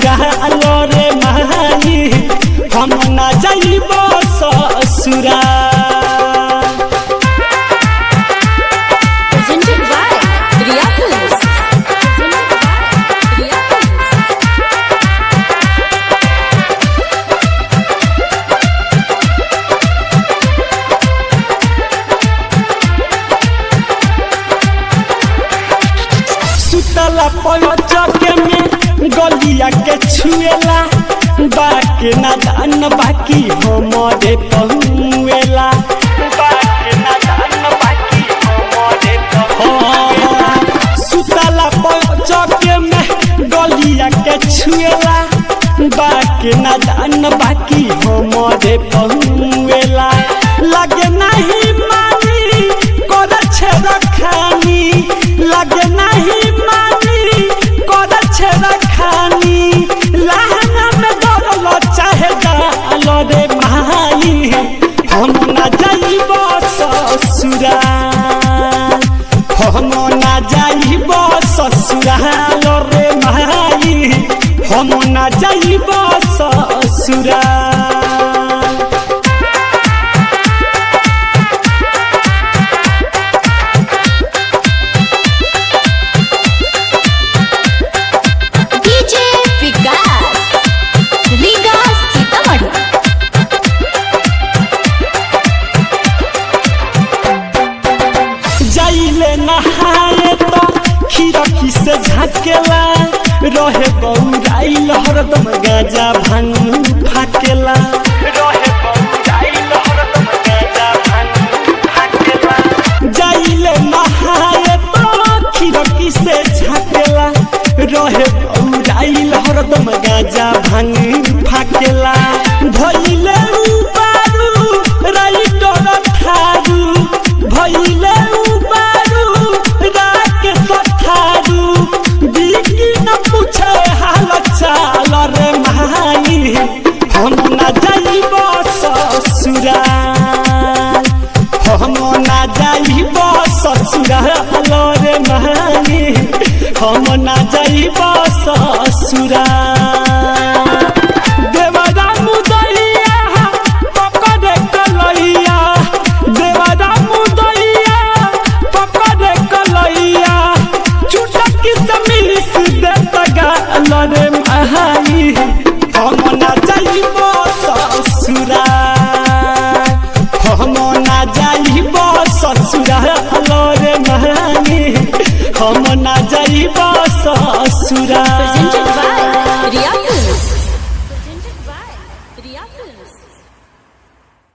ससुराल रे माई हम ना जाइब ससुराल। सुतला पलचके में गलिया के छुएला बाके नादान बाकी हमरे पहुएला बाके नादान बाकी हमरे पहुएला। सुतला पलचके में गलिया के छुएला बाके नादान बाकी हमरे पहुएला। लगे नहीं मानी कर छेड़ा खानी लगे नहीं मानी कर छेड़ा खानी लहंगा में दौड़ल चाहे गाल रे माई हम ना जाइब ससुराल हम ना जाइब ससुराल रे माई हम ना जाइब ससुराल। जाइले नहाए तो खिड़की से झाँकेला रहे बौराइल हरदम गाजा भांग फाकेला रहे बौराइल हरदम गाजा भांग फाकेला। जाइले नहाए तो खिड़की से झाँकेला रहे बौराइल हरदम गाजा भांग फाकेला। भइले उबारू राइटर थारू भइले चाल रे माई हम ना जाइब ससुराल हम ना जाइब ससुराल रे माई हम ना जाइब ससुराल। देवरा मुदैया पकड़े कलैया देवरा मुदैया पकड़े कलैया चुटकी से मिस देता गाल रे माई हम ना जाइब ससुराल हम ना जाइब ससुराल रे माई हम ना जाइब ससुराल। Presented by Riya Films.